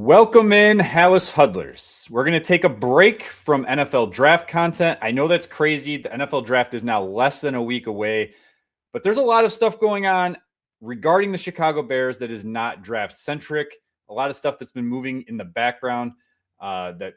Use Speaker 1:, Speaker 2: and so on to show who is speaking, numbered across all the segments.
Speaker 1: Welcome in, Halas Huddlers. We're going to take a break from NFL draft content. I know that's crazy. The NFL draft is now less than a week away, but there's a lot of stuff going on regarding the Chicago Bears that is not draft centric. A lot of stuff that's been moving in the background that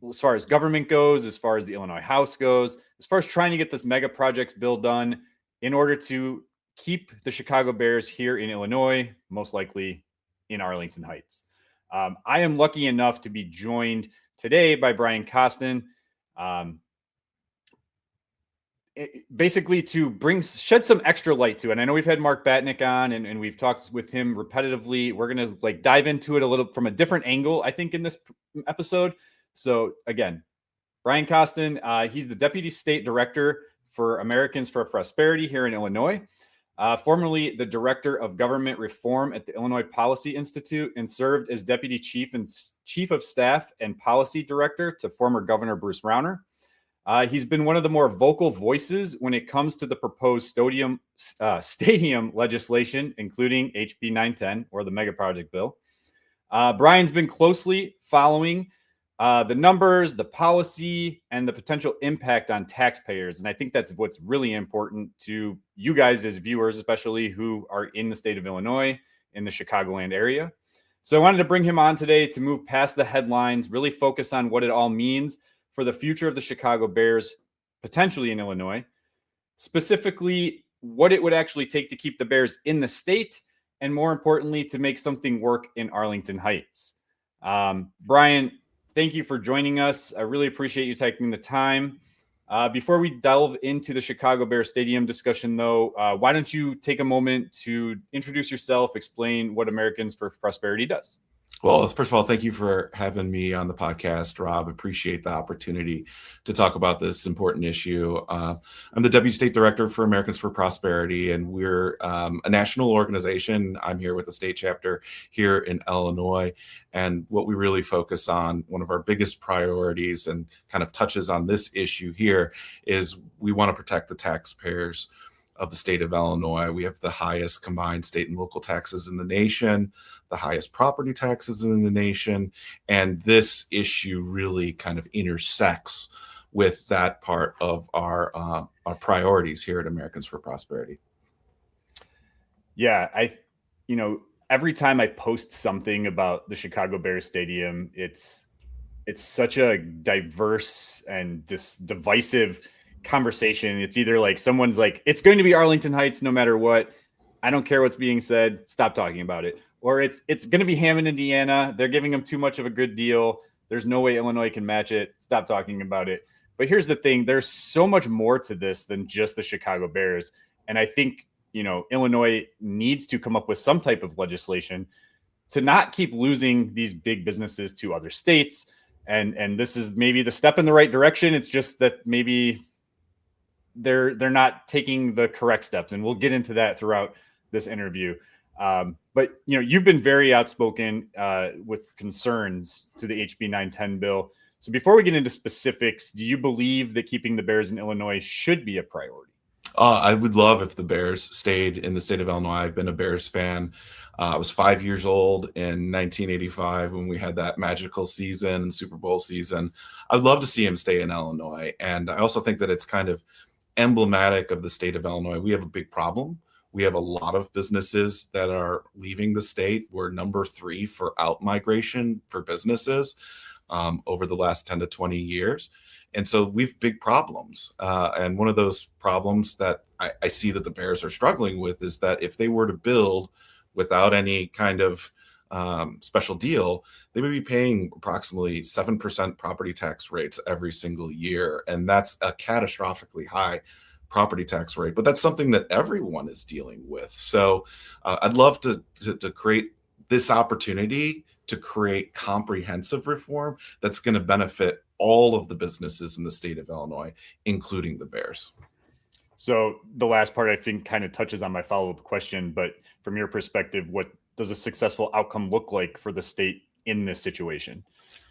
Speaker 1: as far as government goes, as far as the Illinois House goes, as far as trying to get this mega projects bill done in order to keep the Chicago Bears here in Illinois, most likely in Arlington Heights. I am lucky enough to be joined today by Brian Costin, basically to shed some extra light to it. And I know we've had Mark Batnick on and we've talked with him repetitively. We're going to dive into it a little from a different angle, I think, in this episode. So again, Brian Costin, he's the Deputy State Director for Americans for Prosperity here in Illinois. Formerly the Director of Government Reform at the Illinois Policy Institute, and served as Deputy Chief of Staff and Policy Director to former Governor Bruce Rauner. He's been one of the more vocal voices when it comes to the proposed stadium legislation, including HB 910 or the mega project bill. Brian's been closely following the numbers, the policy, and the potential impact on taxpayers. And I think that's what's really important to you guys as viewers, especially who are in the state of Illinois, in the Chicagoland area. So I wanted to bring him on today to move past the headlines, really focus on what it all means for the future of the Chicago Bears, potentially in Illinois, specifically what it would actually take to keep the Bears in the state, and more importantly, to make something work in Arlington Heights. Brian, thank you for joining us. I really appreciate you taking the time. Before we delve into the Chicago Bears Stadium discussion, though, why don't you take a moment to introduce yourself, explain what Americans for Prosperity does?
Speaker 2: Well, first of all, thank you for having me on the podcast, Rob. Appreciate the opportunity to talk about this important issue. I'm the Deputy State Director for Americans for Prosperity, and we're a national organization. I'm here with the state chapter here in Illinois. And what we really focus on, one of our biggest priorities and kind of touches on this issue here, is we want to protect the taxpayers of the state of Illinois. We have the highest combined state and local taxes in the nation, the highest property taxes in the nation, and this issue really kind of intersects with that part of our priorities here at Americans for Prosperity.
Speaker 1: Yeah, every time I post something about the Chicago Bears Stadium, it's such a diverse and divisive conversation. It's either like someone's like, it's going to be Arlington Heights no matter what. I don't care what's being said. Stop talking about it. Or it's going to be Hammond, Indiana. They're giving them too much of a good deal. There's no way Illinois can match it. Stop talking about it. But here's the thing. There's so much more to this than just the Chicago Bears. And I think, Illinois needs to come up with some type of legislation to not keep losing these big businesses to other states. And this is maybe the step in the right direction. It's just that maybe they're not taking the correct steps, and we'll get into that throughout this interview. But you've been very outspoken with concerns to the HB 910 bill. So before we get into specifics, do you believe that keeping the Bears in Illinois should be a priority?
Speaker 2: I would love if the Bears stayed in the state of Illinois. I've been a Bears fan. I was 5 years old in 1985 when we had that magical season and Super Bowl season. I'd love to see him stay in Illinois. And I also think that it's kind of emblematic of the state of Illinois. We have a big problem. We have a lot of businesses that are leaving the state. We're number 3 for out-migration for businesses over the last 10 to 20 years. And so we've big problems. And one of those problems that I see that the Bears are struggling with is that if they were to build without any kind of special deal, they would be paying approximately 7% property tax rates every single year. And that's a catastrophically high property tax rate, but that's something that everyone is dealing with. So I'd love to create this opportunity to create comprehensive reform that's going to benefit all of the businesses in the state of Illinois, including the Bears.
Speaker 1: So the last part, I think, kind of touches on my follow-up question, but from your perspective, what does a successful outcome look like for the state in this situation?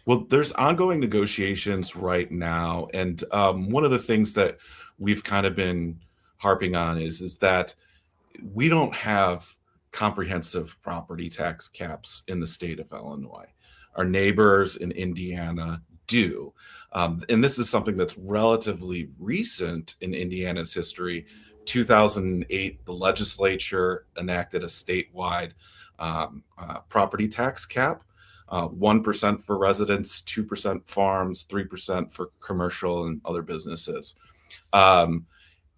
Speaker 2: Well, there's ongoing negotiations right now. And one of the things that we've kind of been harping on is that we don't have comprehensive property tax caps in the state of Illinois. Our neighbors in Indiana do. And this is something that's relatively recent in Indiana's history. 2008, the legislature enacted a statewide property tax cap, 1% for residents, 2% farms, 3% for commercial and other businesses. And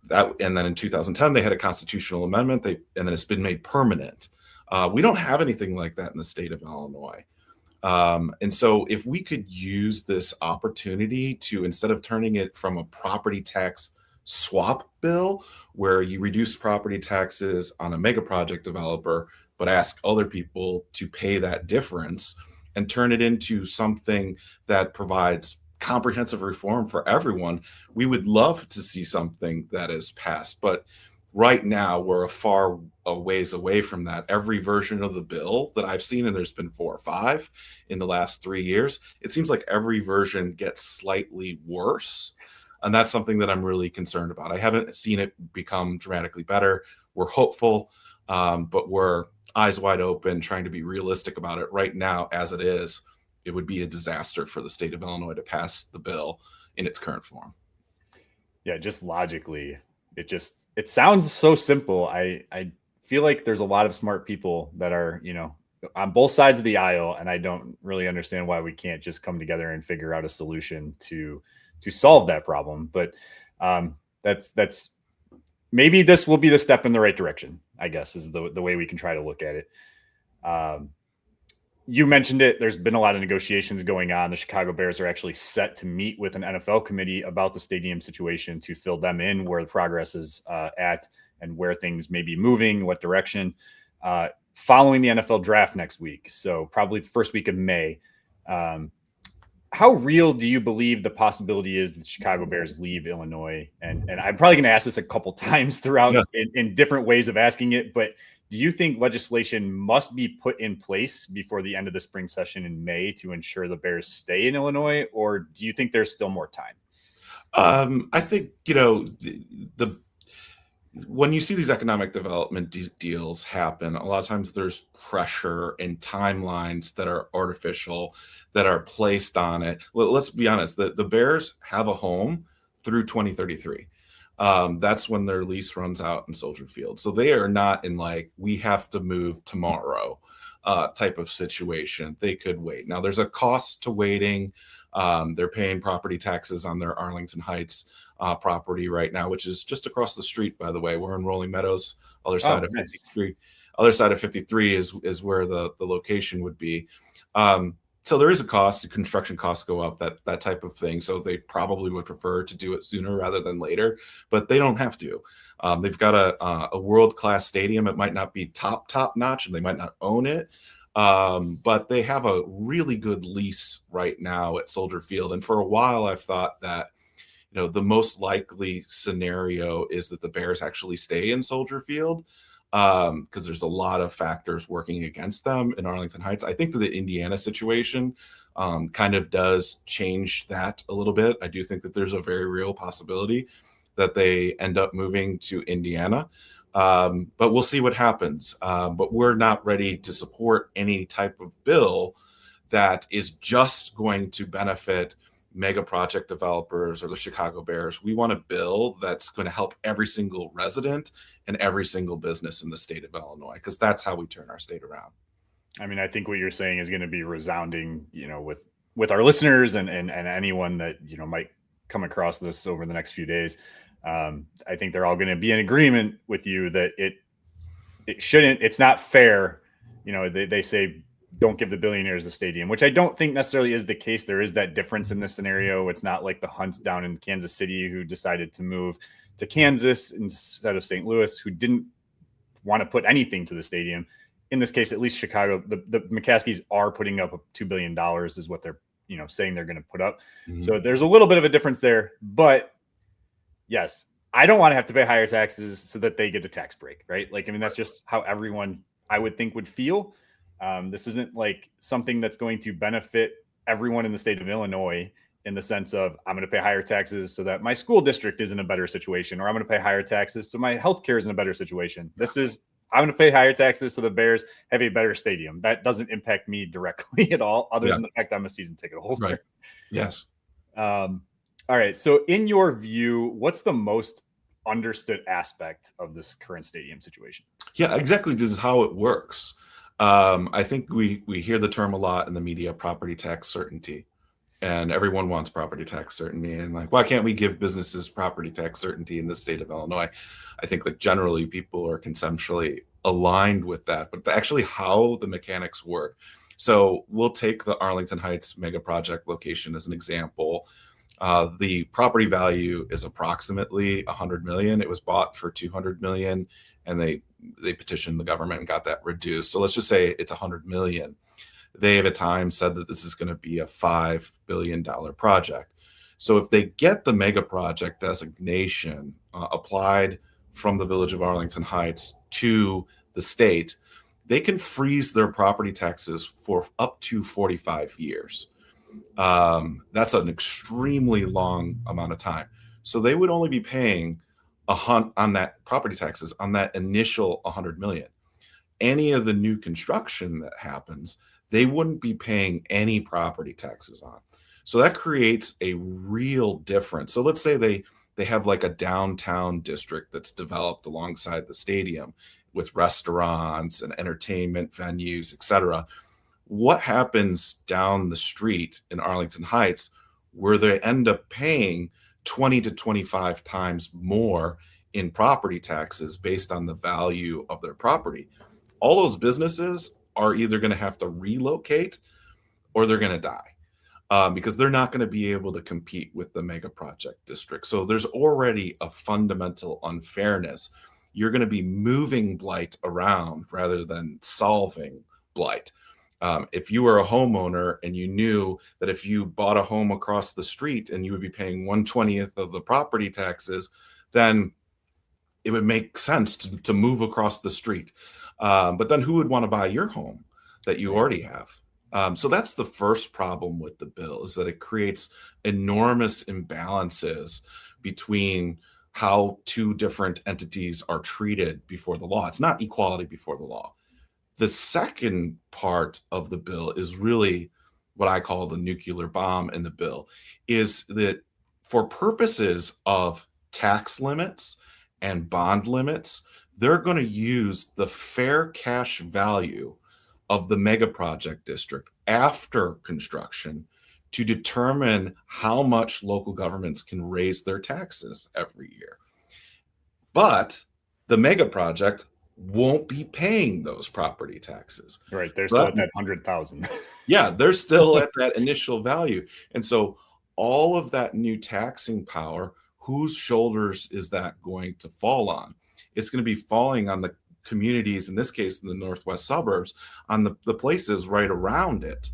Speaker 2: then in 2010, they had a constitutional amendment, and then it's been made permanent. We don't have anything like that in the state of Illinois. And so if we could use this opportunity to, instead of turning it from a property tax swap bill where you reduce property taxes on a mega project developer, but ask other people to pay that difference, and turn it into something that provides comprehensive reform for everyone, we would love to see something that is passed. But right now, we're a ways away from that. Every version of the bill that I've seen, and there's been 4 or 5 in the last 3 years, it seems like every version gets slightly worse. And that's something that I'm really concerned about. I haven't seen it become dramatically better. We're hopeful, but we're eyes wide open, trying to be realistic about it. Right now, as it is, it would be a disaster for the state of Illinois to pass the bill in its current form.
Speaker 1: Yeah, just logically, it sounds so simple. I feel like there's a lot of smart people that are, on both sides of the aisle, and I don't really understand why we can't just come together and figure out a solution to solve that problem. But that's maybe this will be the step in the right direction, I guess, is the way we can try to look at it. You mentioned it. There's been a lot of negotiations going on. The Chicago Bears are actually set to meet with an NFL committee about the stadium situation to fill them in where the progress is at and where things may be moving, what direction, following the NFL draft next week. So probably the first week of May. How real do you believe the possibility is that the Chicago Bears leave Illinois? And I'm probably going to ask this a couple times throughout in different ways of asking it, but do you think legislation must be put in place before the end of the spring session in May to ensure the Bears stay in Illinois, or do you think there's still more time?
Speaker 2: I think, when you see these economic development deals happen, a lot of times there's pressure and timelines that are artificial that are placed on it. Let's be honest, the Bears have a home through 2033. That's when their lease runs out in Soldier Field. So they are not in we have to move tomorrow type of situation. They could wait. Now there's a cost to waiting. They're paying property taxes on their Arlington Heights property right now, which is just across the street, by the way. We're in Rolling Meadows, other side of 53. Other side of 53 is where the location would be. So there is a cost. Construction costs go up, that type of thing. So they probably would prefer to do it sooner rather than later, but they don't have to. They've got a world-class stadium. It might not be top notch, and they might not own it, but they have a really good lease right now at Soldier Field. And for a while, I've thought that the most likely scenario is that the Bears actually stay in Soldier Field, because there's a lot of factors working against them in Arlington Heights. I think that the Indiana situation kind of does change that a little bit. I do think that there's a very real possibility that they end up moving to Indiana, but we'll see what happens. But we're not ready to support any type of bill that is just going to benefit mega project developers or the Chicago Bears. We want a bill that's going to help every single resident and every single business in the state of Illinois, because that's how we turn our state around.
Speaker 1: I mean, I think what you're saying is going to be resounding, with our listeners and anyone that, might come across this over the next few days. I think they're all going to be in agreement with you that it's not fair. They say, don't give the billionaires the stadium, which I don't think necessarily is the case. There is that difference in this scenario. It's not like the Hunts down in Kansas City who decided to move to Kansas instead of St. Louis, who didn't want to put anything to the stadium. In this case, at least Chicago, the McCaskies are putting up $2 billion is what they're, saying they're going to put up. Mm-hmm. So there's a little bit of a difference there, but yes, I don't want to have to pay higher taxes so that they get a tax break, right? That's just how everyone I would think would feel. This isn't like something that's going to benefit everyone in the state of Illinois in the sense of I'm going to pay higher taxes so that my school district is in a better situation, or I'm going to pay higher taxes so my healthcare is in a better situation. This is I'm going to pay higher taxes so the Bears have a better stadium. That doesn't impact me directly at all, other than the fact I'm a season ticket holder.
Speaker 2: Right. Yes.
Speaker 1: All right. So in your view, what's the most understood aspect of this current stadium situation?
Speaker 2: Yeah, exactly. This is how it works. I think we hear the term a lot in the media, property tax certainty. And everyone wants property tax certainty. And like, why can't we give businesses property tax certainty in the state of Illinois? I think that generally people are conceptually aligned with that, but actually how the mechanics work. So we'll take the Arlington Heights mega project location as an example. The property value is approximately 100 million. It was bought for 200 million, and they petitioned the government and got that reduced. So let's just say it's 100 million. They at a time said that this is going to be a $5 billion project. So if they get the mega project designation applied from the village of Arlington Heights to the state, they can freeze their property taxes for up to 45 years. That's an extremely long amount of time. So they would only be paying on that property taxes on that initial 100 million. Any of the new construction that happens, they wouldn't be paying any property taxes on. So that creates a real difference. So let's say they have like a downtown district that's developed alongside the stadium with restaurants and entertainment venues, et cetera. What happens down the street in Arlington Heights where they end up paying 20 to 25 times more in property taxes based on the value of their property? All those businesses are either going to have to relocate or they're going to die because they're not going to be able to compete with the mega project district. So there's already a fundamental unfairness. You're going to be moving blight around rather than solving blight. If you were a homeowner and you knew that if you bought a home across the street and you would be paying 1/20th of the property taxes, then it would make sense to move across the street. But then who would want to buy your home that you already have? So that's the first problem with the bill, is that it creates enormous imbalances between how two different entities are treated before the law. It's not equality before the law. The second part of the bill is really what I call the nuclear bomb in the bill, is that for purposes of tax limits and bond limits, they're going to use the fair cash value of the mega project district after construction to determine how much local governments can raise their taxes every year. But the mega project won't be paying those property taxes.
Speaker 1: Right. They're still at that 100,000.
Speaker 2: Yeah, they're still at that initial value. And so all of that new taxing power, whose shoulders is that going to fall on? It's going to be falling on the communities, in this case, in the northwest suburbs, on the places right around it.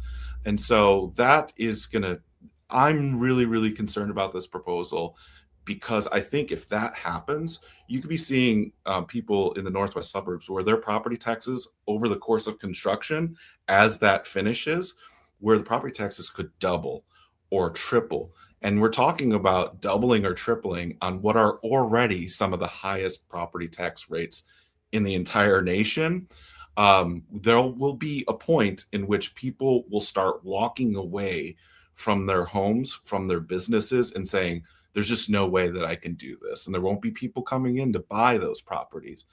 Speaker 2: And so that is going to, I'm really, really concerned about this proposal, because I think if that happens, you could be seeing people in the northwest suburbs where their property taxes over the course of construction, as that finishes, where the property taxes could double or triple. And we're talking about doubling or tripling on what are already some of the highest property tax rates in the entire nation. There will be a point in which people will start walking away from their homes, from their businesses, and saying, there's just no way that I can do this. And there won't be people coming in to buy those properties.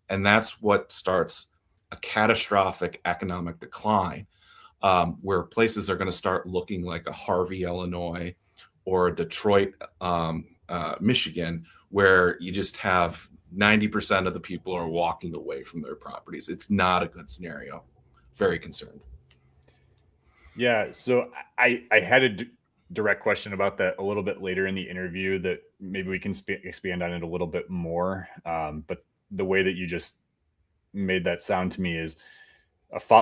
Speaker 2: And that's what starts a catastrophic economic decline, where places are going to start looking like a Harvey, Illinois, or Detroit, Michigan, where you just have 90% of the people are walking away from their properties. It's not a good scenario. Very concerned.
Speaker 1: Yeah. So I had a direct question about that a little bit later in the interview that maybe we can expand on it a little bit more. But the way that you just made that sound to me is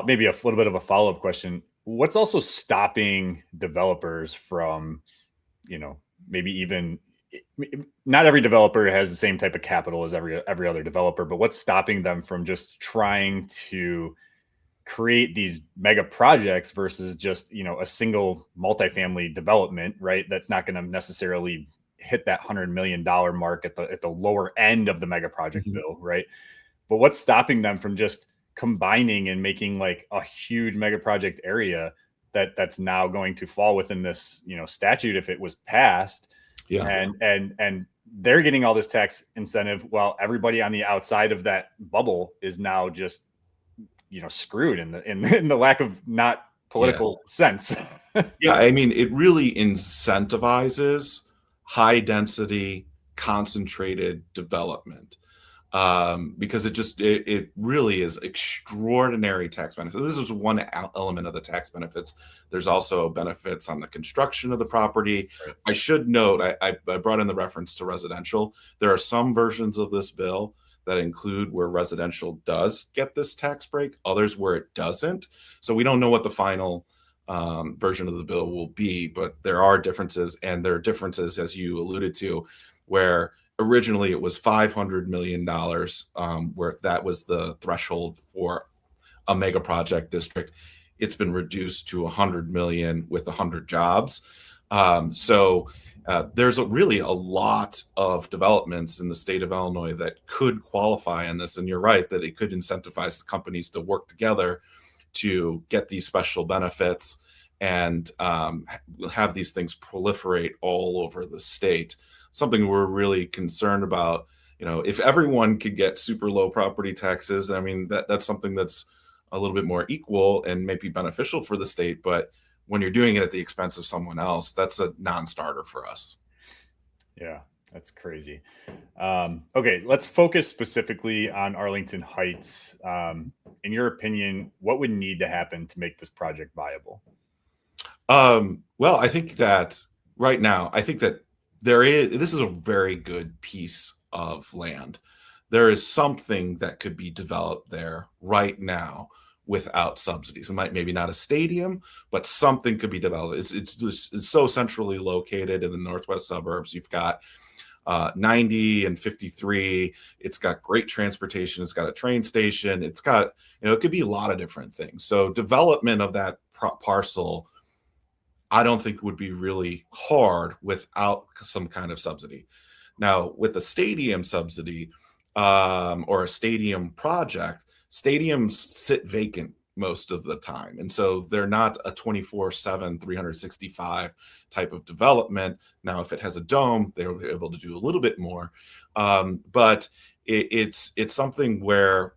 Speaker 1: maybe a little bit of a follow-up question. What's also stopping developers from, maybe even not every developer has the same type of capital as every other developer, but what's stopping them from just trying to create these mega projects versus just, a single multifamily development, right? That's not going to necessarily hit that $100 million mark at the lower end of the mega project bill, right? But what's stopping them from just combining and making like a huge mega project area that's now going to fall within this, statute if it was passed?
Speaker 2: Yeah.
Speaker 1: And they're getting all this tax incentive while everybody on the outside of that bubble is now just, screwed in the lack of not political sense.
Speaker 2: Yeah, I mean, it really incentivizes high density, concentrated development, because it really is extraordinary tax benefits. This is one element of the tax benefits. There's also benefits on the construction of the property.
Speaker 1: Right.
Speaker 2: I should note, I brought in the reference to residential. There are some versions of this bill that include where residential does get this tax break, others where it doesn't. So we don't know what the final version of the bill will be, but there are differences, and there are differences, as you alluded to, where originally it was $500 million, where that was the threshold for a mega project district. It's been reduced to 100 million with 100 jobs. There's really a lot of developments in the state of Illinois that could qualify in this. And you're right that it could incentivize companies to work together to get these special benefits and have these things proliferate all over the state. Something we're really concerned about. If everyone could get super low property taxes, I mean, that's something that's a little bit more equal and maybe beneficial for the state. But when you're doing it at the expense of someone else, that's a non-starter for us.
Speaker 1: Yeah, that's crazy. Okay, let's focus specifically on Arlington Heights. In your opinion, what would need to happen to make this project viable?
Speaker 2: Well, I think that right now, this is a very good piece of land. There is something that could be developed there right now without subsidies. It might maybe not a stadium, but something could be developed. It's so centrally located in the northwest suburbs. You've got 90 and 53. It's got great transportation. It's got a train station. It's got, it could be a lot of different things. So development of that parcel, I don't think would be really hard without some kind of subsidy. Now, with a stadium subsidy or a stadium project, stadiums sit vacant most of the time. And so they're not a 24/7, 365 type of development. Now, if it has a dome, they'll be able to do a little bit more. But it's something where,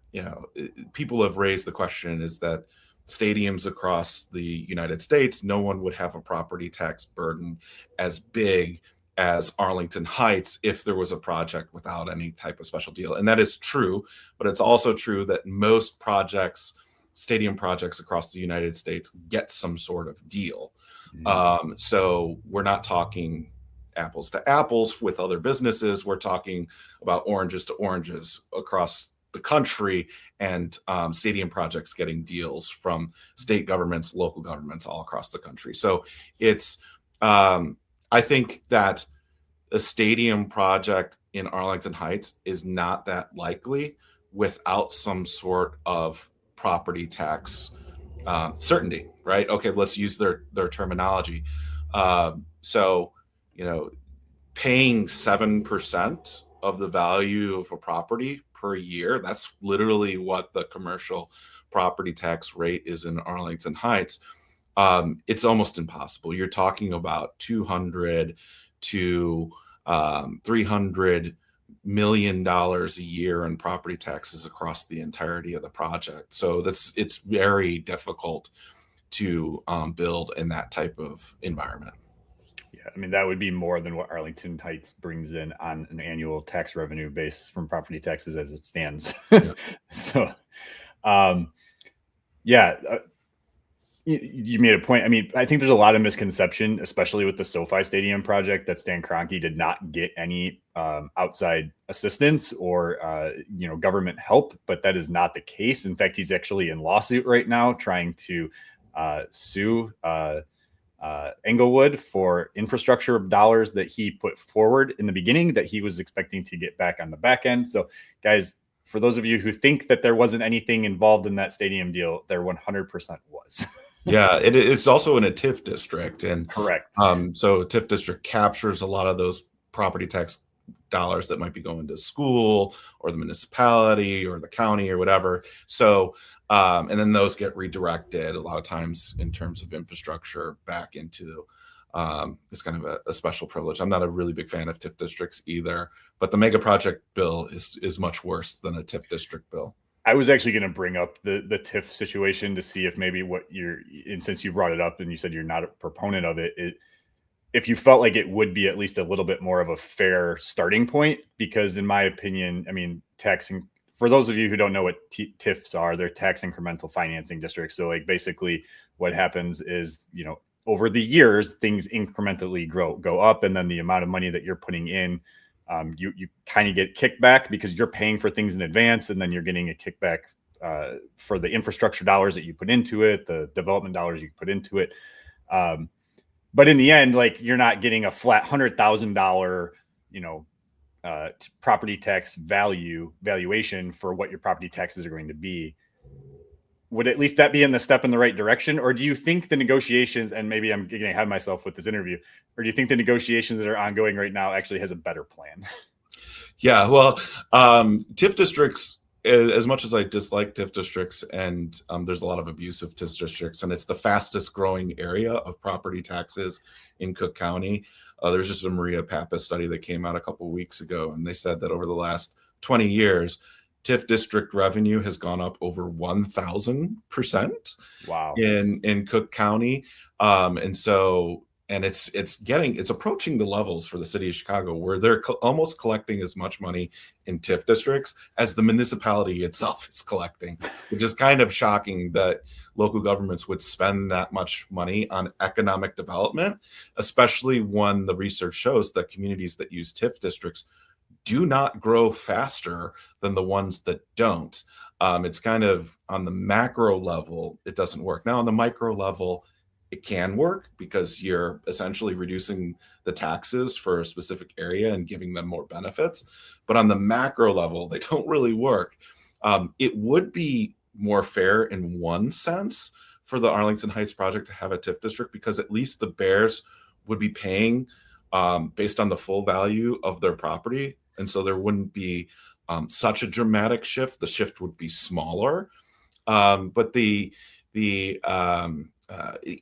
Speaker 2: people have raised the question is that stadiums across the United States, no one would have a property tax burden as big as Arlington Heights if there was a project without any type of special deal. And that is true, but it's also true that most stadium projects across the United States get some sort of deal. So we're not talking apples to apples with other businesses. We're talking about oranges to oranges across the country, and stadium projects getting deals from state governments, local governments all across the country. So it's, I think that a stadium project in Arlington Heights is not that likely without some sort of property tax certainty, right? Okay, let's use their terminology. So, paying 7% of the value of a property per year, that's literally what the commercial property tax rate is in Arlington Heights. It's almost impossible. You're talking about $200 to $300 million a year in property taxes across the entirety of the project. So it's very difficult to build in that type of environment.
Speaker 1: Yeah, I mean, that would be more than what Arlington Heights brings in on an annual tax revenue base from property taxes as it stands.
Speaker 2: Yeah.
Speaker 1: So, you made a point. I mean, I think there's a lot of misconception, especially with the SoFi Stadium project, that Stan Kroenke did not get any outside assistance or government help, but that is not the case. In fact, he's actually in lawsuit right now trying to sue Englewood for infrastructure dollars that he put forward in the beginning that he was expecting to get back on the back end. So, guys, for those of you who think that there wasn't anything involved in that stadium deal, there 100% was.
Speaker 2: Yeah, it's also in a TIF district, and
Speaker 1: correct.
Speaker 2: So a TIF district captures a lot of those property tax dollars that might be going to school or the municipality or the county or whatever. So, and then those get redirected a lot of times in terms of infrastructure back into it's kind of a special privilege. I'm not a really big fan of TIF districts either, but the mega project bill is much worse than a TIF district bill.
Speaker 1: I was actually going to bring up the TIF situation to see if maybe and since you brought it up and you said you're not a proponent of it, if you felt like it would be at least a little bit more of a fair starting point, because in my opinion, I mean, taxing, for those of you who don't know what TIFs are, they're tax incremental financing districts. So like basically what happens is, over the years, things incrementally go up, and then the amount of money that you're putting in, you kind of get kickback because you're paying for things in advance, and then you're getting a kickback for the infrastructure dollars that you put into it, the development dollars you put into it. But in the end, like, you're not getting a flat $100,000, property tax valuation for what your property taxes are going to be. Would at least that be in the step in the right direction? Or do you think the negotiations, and maybe I'm getting ahead of myself with this interview, or do you think the negotiations that are ongoing right now actually has a better plan?
Speaker 2: Yeah, well, TIF districts, as much as I dislike TIF districts, and there's a lot of abuse of TIF districts, and it's the fastest growing area of property taxes in Cook County. There's just a Maria Pappas study that came out a couple of weeks ago, and they said that over the last 20 years, TIF district revenue has gone up over 1,000%.
Speaker 1: Wow.
Speaker 2: In Cook County. And it's approaching the levels for the city of Chicago where they're almost collecting as much money in TIF districts as the municipality itself is collecting, which is kind of shocking that local governments would spend that much money on economic development, especially when the research shows that communities that use TIF districts do not grow faster than the ones that don't. It's kind of on the macro level, it doesn't work. Now on the micro level, it can work because you're essentially reducing the taxes for a specific area and giving them more benefits. But on the macro level, they don't really work. It would be more fair in one sense for the Arlington Heights project to have a TIF district, because at least the Bears would be paying based on the full value of their property. And so there wouldn't be such a dramatic shift. The shift would be smaller. But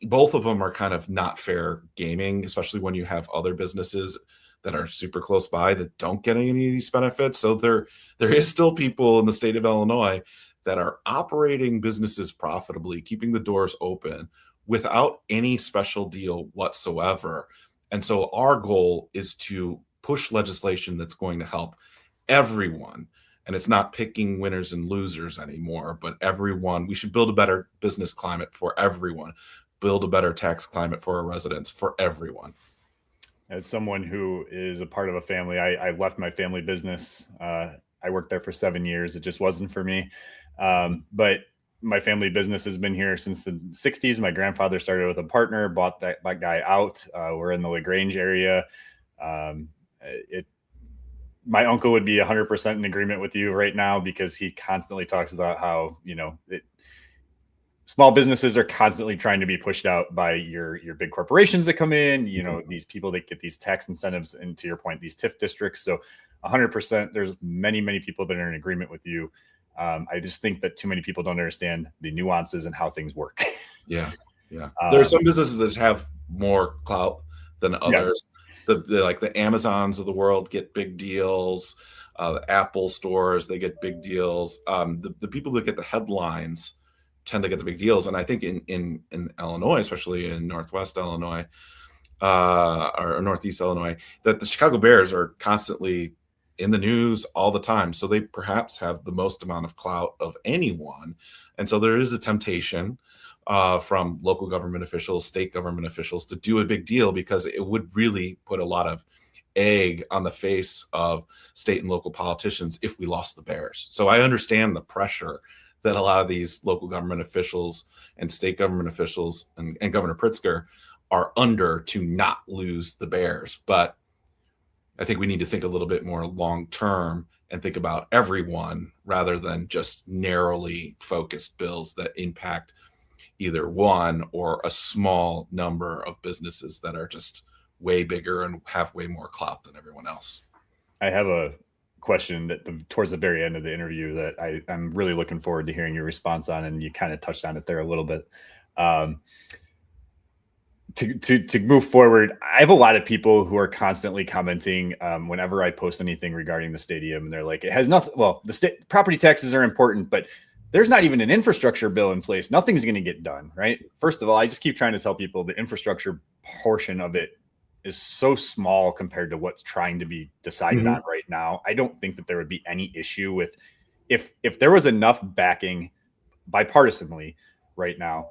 Speaker 2: both of them are kind of not fair gaming, especially when you have other businesses that are super close by that don't get any of these benefits. So there is still people in the state of Illinois that are operating businesses profitably, keeping the doors open without any special deal whatsoever. And so our goal is to push legislation that's going to help everyone. And it's not picking winners and losers anymore, but everyone. We should build a better business climate for everyone, build a better tax climate for our residents, for everyone.
Speaker 1: As someone who is a part of a family, I left my family business. I worked there for 7 years. It just wasn't for me. But my family business has been here since the 60s. My grandfather started with a partner, bought that guy out. We're in the LaGrange area. My uncle would be 100% in agreement with you right now, because he constantly talks about how, small businesses are constantly trying to be pushed out by your big corporations that come in, these people that get these tax incentives, and to your point, these TIF districts. So 100%, there's many, many people that are in agreement with you. I just think that too many people don't understand the nuances and how things work.
Speaker 2: Yeah. There are some businesses that have more clout than others. Yes. Like the Amazons of the world get big deals. The Apple stores, they get big deals. The people that get the headlines tend to get the big deals. And I think in Illinois, especially in Northwest Illinois or Northeast Illinois, that the Chicago Bears are constantly in the news all the time. So they perhaps have the most amount of clout of anyone. And so there is a temptation from local government officials, state government officials, to do a big deal, because it would really put a lot of egg on the face of state and local politicians if we lost the Bears. So I understand the pressure that a lot of these local government officials and state government officials and Governor Pritzker are under to not lose the Bears. But I think we need to think a little bit more long term and think about everyone rather than just narrowly focused bills that impact either one or a small number of businesses that are just way bigger and have way more clout than everyone else.
Speaker 1: I have a question that towards the very end of the interview that I'm really looking forward to hearing your response on, and you kind of touched on it there a little bit. To move forward, I have a lot of people who are constantly commenting whenever I post anything regarding the stadium, and they're like, it has nothing. Well, the state property taxes are important, but there's not even an infrastructure bill in place. Nothing's going to get done, right? First of all, I just keep trying to tell people the infrastructure portion of it is so small compared to what's trying to be decided on right now. I don't think that there would be any issue with if there was enough backing bipartisanly right now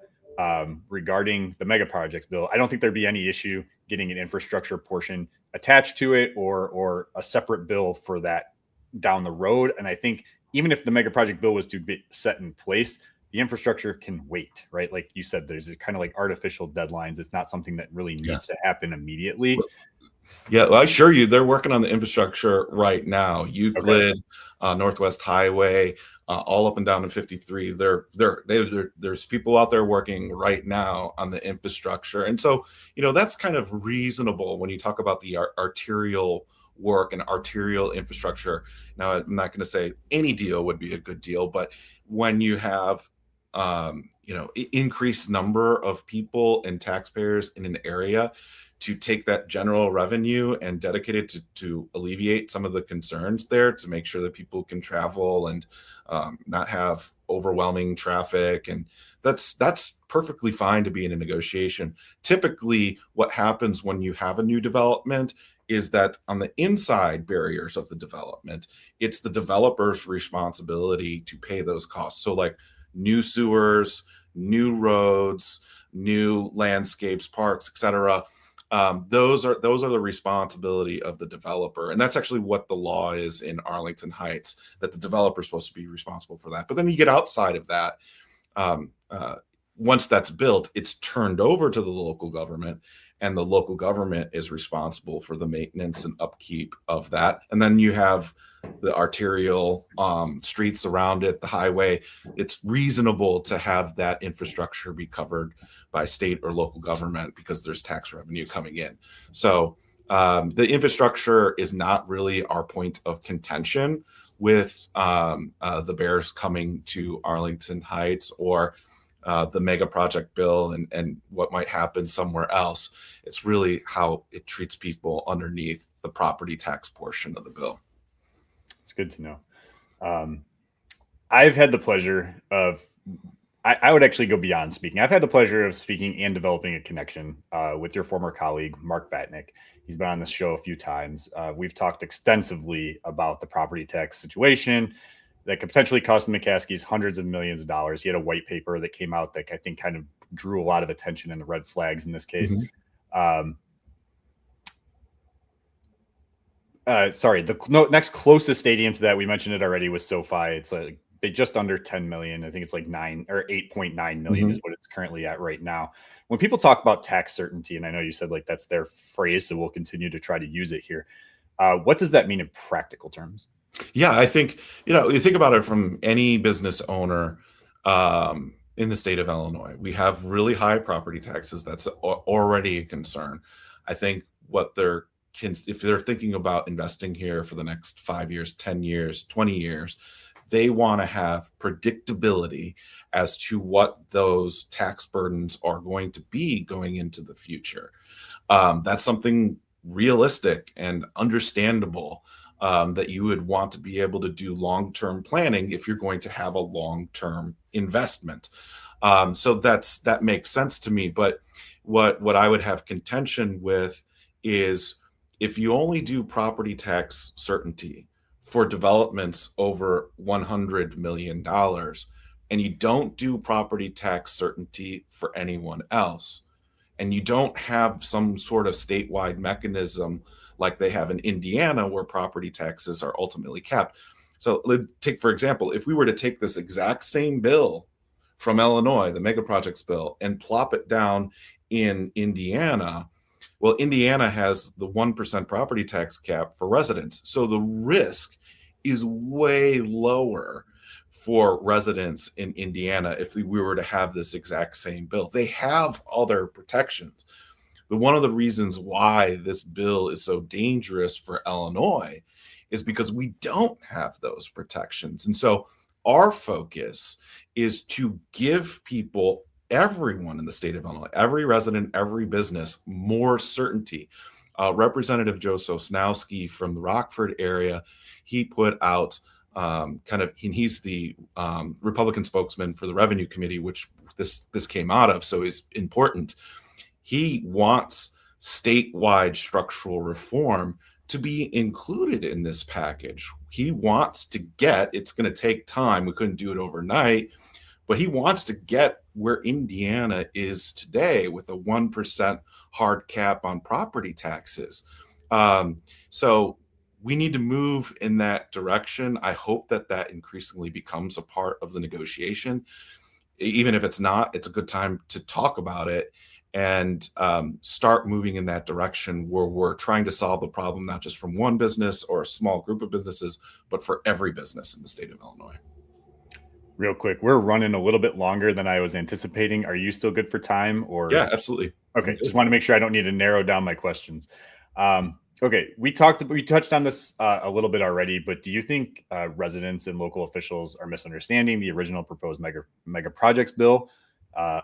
Speaker 1: regarding the mega projects bill. I don't think there'd be any issue getting an infrastructure portion attached to it or a separate bill for that down the road. And I think even if the mega project bill was to be set in place, the infrastructure can wait, right? Like you said, there's kind of like artificial deadlines. It's not something that really needs to happen immediately.
Speaker 2: Yeah, well, I assure you, they're working on the infrastructure right now. Euclid, Northwest Highway, all up and down to 53. There's people out there working right now on the infrastructure, and so that's kind of reasonable when you talk about the arterial work and arterial infrastructure. Now, I'm not going to say any deal would be a good deal, but when you have increased number of people and taxpayers in an area, to take that general revenue and dedicate it to alleviate some of the concerns there, to make sure that people can travel and not have overwhelming traffic. And that's perfectly fine to be in a negotiation. Typically, what happens when you have a new development is that on the inside barriers of the development, it's the developer's responsibility to pay those costs. So like new sewers, new roads, new landscapes, parks, etc. Those are the responsibility of the developer, and that's actually what the law is in Arlington Heights, that the developer is supposed to be responsible for that. But then you get outside of that, once that's built, it's turned over to the local government, and the local government is responsible for the maintenance and upkeep of that. And then you have the arterial streets around it, the highway. It's reasonable to have that infrastructure be covered by state or local government because there's tax revenue coming in. So the infrastructure is not really our point of contention with the Bears coming to Arlington Heights or the mega project bill and what might happen somewhere else. It's really how it treats people underneath the property tax portion of the bill.
Speaker 1: It's good to know. I've had the pleasure of, I would actually go beyond speaking. I've had the pleasure of speaking and developing a connection with your former colleague, Mark Batnick. He's been on this show a few times. We've talked extensively about the property tax situation that could potentially cost the McCaskies hundreds of millions of dollars. He had a white paper that came out that I think kind of drew a lot of attention and the red flags in this case. The next closest stadium to that, we mentioned it already, was SoFi. It's like just under 10 million. I think it's like 9 or 8.9 million is what it's currently at right now. When people talk about tax certainty, and I know you said like that's their phrase, so we'll continue to try to use it here. What does that mean in practical terms?
Speaker 2: Yeah, I think, you think about it from any business owner in the state of Illinois. We have really high property taxes. That's already a concern. I think if they're thinking about investing here for the next 5 years, 10 years, 20 years, they want to have predictability as to what those tax burdens are going to be going into the future. That's something realistic and understandable that you would want to be able to do long-term planning if you're going to have a long-term investment. So that makes sense to me. But what I would have contention with is if you only do property tax certainty for developments over $100 million and you don't do property tax certainty for anyone else, and you don't have some sort of statewide mechanism like they have in Indiana where property taxes are ultimately capped. So take, for example, if we were to take this exact same bill from Illinois, the mega projects bill, and plop it down in Indiana, well, Indiana has the 1% property tax cap for residents. So the risk is way lower for residents in Indiana if we were to have this exact same bill. They have other protections. But one of the reasons why this bill is so dangerous for Illinois is because we don't have those protections. And so our focus is to give people, everyone in the state of Illinois, every resident, every business, more certainty. Representative Joe Sosnowski from the Rockford area, he put out he's the Republican spokesman for the Revenue Committee, which this came out of, so is important. He wants statewide structural reform to be included in this package. He wants to get, it's going to take time, we couldn't do it overnight, but he wants to get where Indiana is today with a 1% hard cap on property taxes. So we need to move in that direction. I hope that increasingly becomes a part of the negotiation. Even if it's not, it's a good time to talk about it and start moving in that direction where we're trying to solve the problem, not just from one business or a small group of businesses, but for every business in the state of Illinois.
Speaker 1: Real quick, we're running a little bit longer than I was anticipating. Are you still good for time? Or
Speaker 2: yeah, absolutely.
Speaker 1: Okay, just want to make sure I don't need to narrow down my questions. Okay, we touched on this a little bit already, but do you think residents and local officials are misunderstanding the original proposed mega projects bill,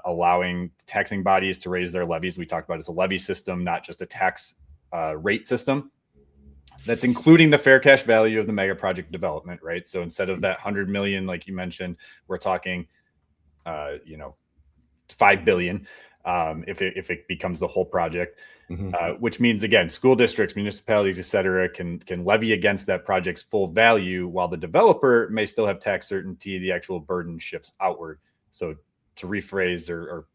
Speaker 1: allowing taxing bodies to raise their levies? We talked about it's a levy system, not just a tax rate system. That's including the fair cash value of the mega project development, right? So instead of that 100 million, like you mentioned, we're talking, $5 billion. If it becomes the whole project, which means, again, school districts, municipalities, et cetera, can levy against that project's full value, while the developer may still have tax certainty. The actual burden shifts outward. So to rephrase or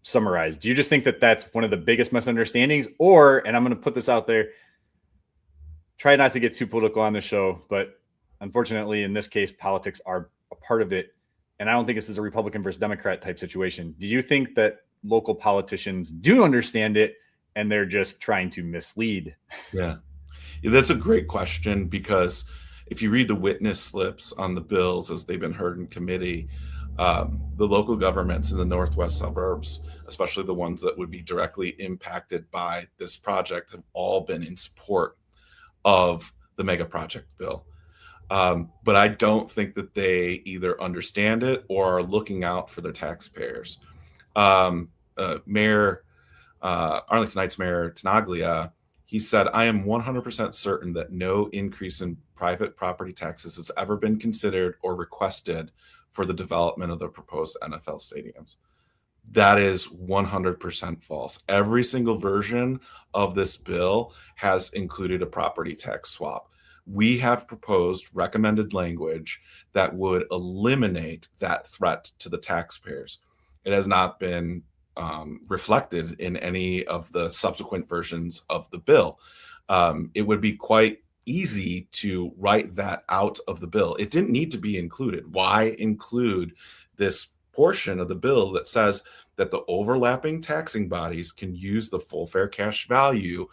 Speaker 1: summarize, do you just think that that's one of the biggest misunderstandings? Or, and I'm going to put this out there, try not to get too political on the show, but unfortunately, in this case, politics are a part of it. And I don't think this is a Republican versus Democrat type situation. Do you think that local politicians do understand it and they're just trying to mislead?
Speaker 2: Yeah, that's a great question, because if you read the witness slips on the bills as they've been heard in committee, the local governments in the northwest suburbs, especially the ones that would be directly impacted by this project, have all been in support of the mega project bill. But I don't think that they either understand it or are looking out for their taxpayers. Arlington Heights Mayor Tenaglia, he said, "I am 100% certain that no increase in private property taxes has ever been considered or requested for the development of the proposed NFL stadiums." That is 100% false. Every single version of this bill has included a property tax swap. We have proposed recommended language that would eliminate that threat to the taxpayers. It has not been reflected in any of the subsequent versions of the bill. It would be quite easy to write that out of the bill. It didn't need to be included. Why include this portion of the bill that says that the overlapping taxing bodies can use the full fair cash value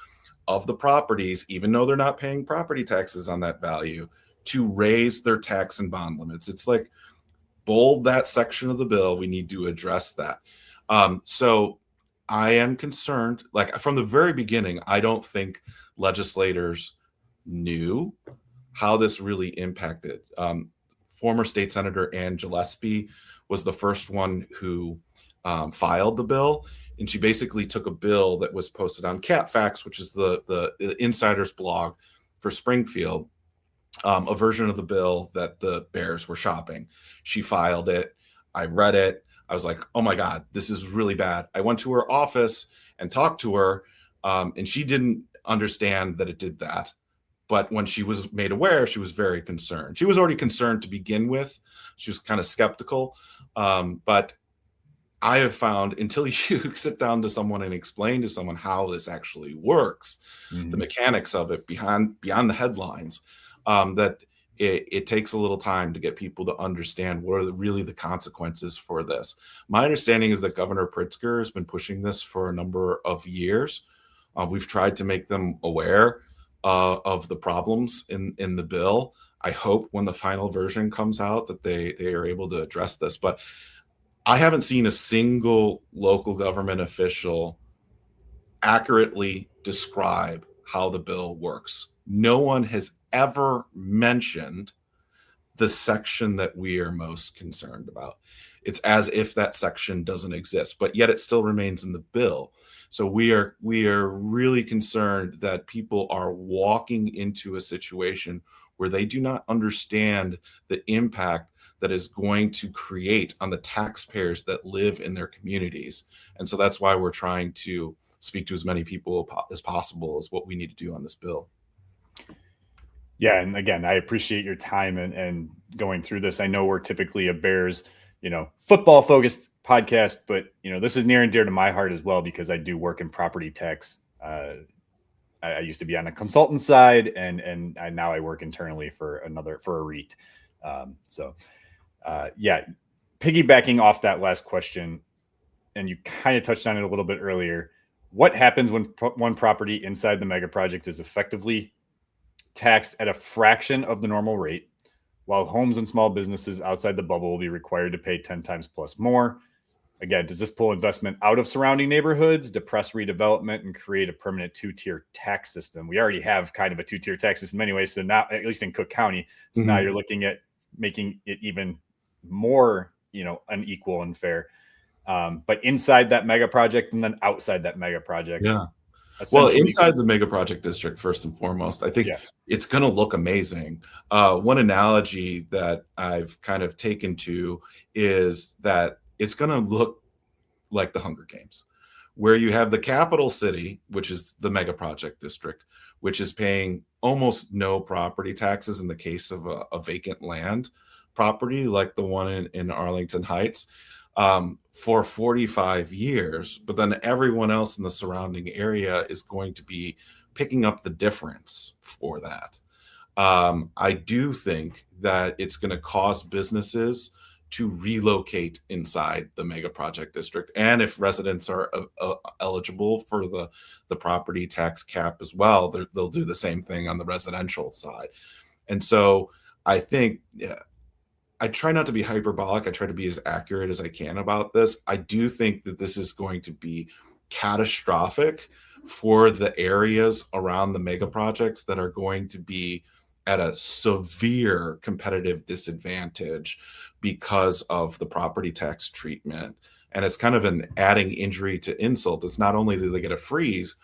Speaker 2: of the properties, even though they're not paying property taxes on that value, to raise their tax and bond limits? It's like, bold that section of the bill. We need to address that. So I am concerned, like from the very beginning, I don't think legislators knew how this really impacted. Former State Senator Ann Gillespie was the first one who filed the bill. And she basically took a bill that was posted on CatFacts, which is the insider's blog for Springfield, a version of the bill that the Bears were shopping. She filed it. I read it. I was like, oh my God, this is really bad. I went to her office and talked to her, and she didn't understand that it did that. But when she was made aware, she was very concerned. She was already concerned to begin with. She was kind of skeptical. But I have found, until you sit down to someone and explain to someone how this actually works, the mechanics of it beyond the headlines, that it takes a little time to get people to understand what are really the consequences for this. My understanding is that Governor Pritzker has been pushing this for a number of years. We've tried to make them aware of the problems in the bill. I hope when the final version comes out that they are able to address this. But I haven't seen a single local government official accurately describe how the bill works. No one has ever mentioned the section that we are most concerned about. It's as if that section doesn't exist, but yet it still remains in the bill. So we are really concerned that people are walking into a situation where they do not understand the impact that is going to create on the taxpayers that live in their communities. And so that's why we're trying to speak to as many people as possible is what we need to do on this bill.
Speaker 1: Yeah, and again, I appreciate your time and going through this. I know we're typically a Bears, football focused podcast, but this is near and dear to my heart as well because I do work in property tax. I used to be on a consultant side, and now I work internally for a REIT. Piggybacking off that last question, and you kind of touched on it a little bit earlier. What happens when one property inside the mega project is effectively taxed at a fraction of the normal rate, while homes and small businesses outside the bubble will be required to pay 10 times plus more? Again, does this pull investment out of surrounding neighborhoods, depress redevelopment, and create a permanent two-tier tax system? We already have kind of a two-tier tax system anyway, so now, at least in Cook County, so now you're looking at making it even more, unequal and fair. But inside that mega project and then outside that mega project.
Speaker 2: Yeah. Well, inside the mega project district, first and foremost, I think it's going to look amazing. One analogy that I've kind of taken to is that it's going to look like the Hunger Games, where you have the capital city, which is the mega project district, which is paying almost no property taxes in the case of a vacant land property like the one in Arlington Heights. For 45 years, but then everyone else in the surrounding area is going to be picking up the difference for that. I do think that it's going to cause businesses to relocate inside the mega project district. And if residents are eligible for the property tax cap as well, they'll do the same thing on the residential side. And so I think, I try not to be hyperbolic. I try to be as accurate as I can about this. I do think that this is going to be catastrophic for the areas around the mega projects that are going to be at a severe competitive disadvantage because of the property tax treatment. And it's kind of an adding injury to insult. It's not only do they get a freeze,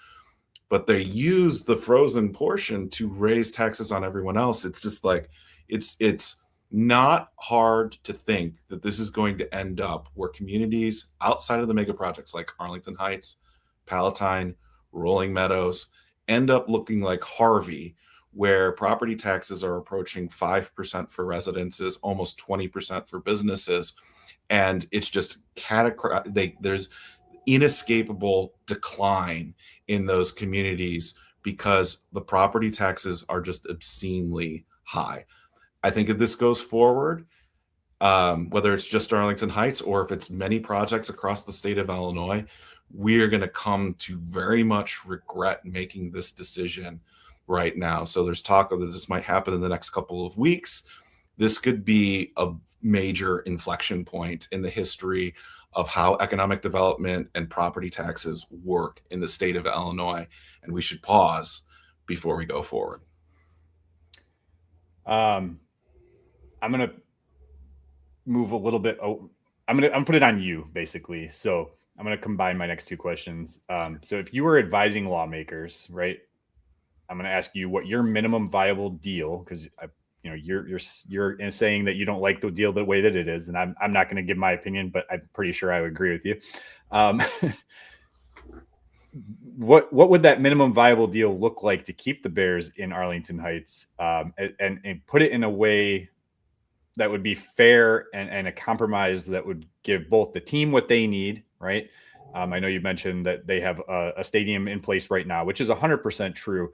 Speaker 2: but they use the frozen portion to raise taxes on everyone else. It's just like, it's not hard to think that this is going to end up where communities outside of the mega projects like Arlington Heights, Palatine, Rolling Meadows end up looking like Harvey, where property taxes are approaching 5% for residences, almost 20% for businesses. And it's just there's inescapable decline in those communities because the property taxes are just obscenely high. I think if this goes forward, whether it's just Arlington Heights or if it's many projects across the state of Illinois, we are going to come to very much regret making this decision right now. So there's talk of that this might happen in the next couple of weeks. This could be a major inflection point in the history of how economic development and property taxes work in the state of Illinois. And we should pause before we go forward.
Speaker 1: I'm going to move a little bit. I'm going to put it on you basically. So I'm going to combine my next two questions. So if you were advising lawmakers, right, I'm going to ask you what your minimum viable deal, because you're saying that you don't like the deal the way that it is, and I'm not going to give my opinion, but I'm pretty sure I would agree with you. What would that minimum viable deal look like to keep the Bears in Arlington Heights, and put it in a way that would be fair and a compromise that would give both the team what they need, right? I know you mentioned that they have a stadium in place right now, which is 100% true.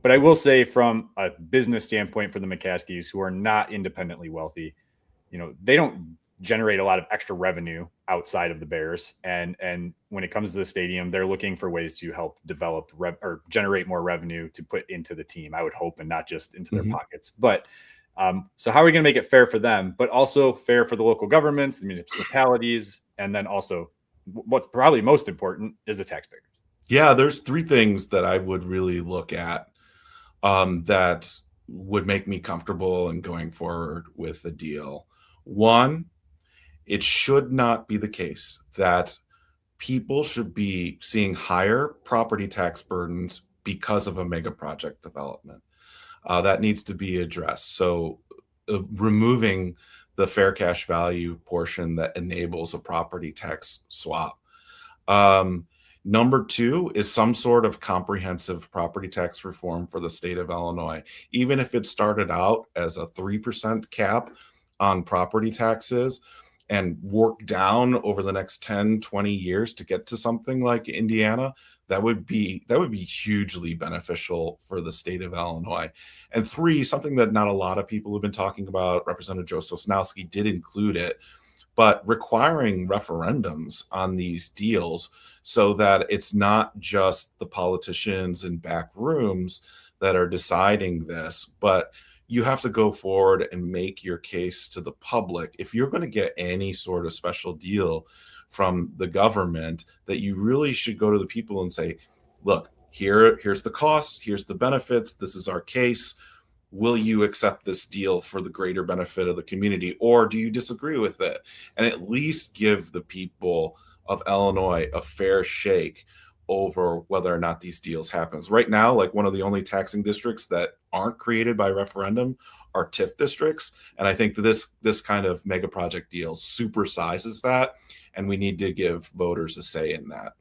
Speaker 1: But I will say from a business standpoint for the McCaskies, who are not independently wealthy, they don't generate a lot of extra revenue outside of the Bears. And when it comes to the stadium, they're looking for ways to help develop or generate more revenue to put into the team, I would hope, and not just into their pockets. But so how are we going to make it fair for them, but also fair for the local governments, the municipalities, and then also what's probably most important is the taxpayers?
Speaker 2: Yeah, there's three things that I would really look at that would make me comfortable in going forward with a deal. One, it should not be the case that people should be seeing higher property tax burdens because of a mega project development. That needs to be addressed. So, removing the fair cash value portion that enables a property tax swap. Um, Number two is some sort of comprehensive property tax reform for the state of Illinois. Even if it started out as a 3% cap on property taxes and work down over the next 10, 20 years to get to something like Indiana, that would be hugely beneficial for the state of Illinois. And three, something that not a lot of people have been talking about, Representative Joe Sosnowski did include it, but requiring referendums on these deals so that it's not just the politicians in back rooms that are deciding this, but you have to go forward and make your case to the public. If you're going to get any sort of special deal from the government, that you really should go to the people and say, look, here's the cost, here's the benefits, this is our case. Will you accept this deal for the greater benefit of the community, or do you disagree with it? And at least give the people of Illinois a fair shake over whether or not these deals happens. Right now, like one of the only taxing districts that aren't created by referendum are TIF districts. And I think that this kind of mega project deal supersizes that, and we need to give voters a say in that.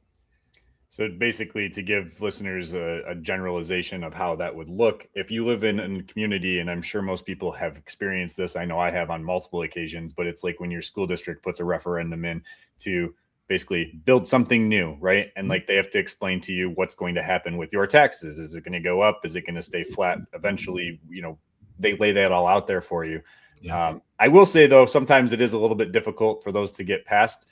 Speaker 1: So basically, to give listeners a generalization of how that would look, if you live in a community, and I'm sure most people have experienced this, I know I have on multiple occasions, but it's like when your school district puts a referendum in to basically build something new, right? And like they have to explain to you what's going to happen with your taxes. Is it going to go up? Is it going to stay flat? Eventually, they lay that all out there for you. Yeah. I will say, though, sometimes it is a little bit difficult for those to get past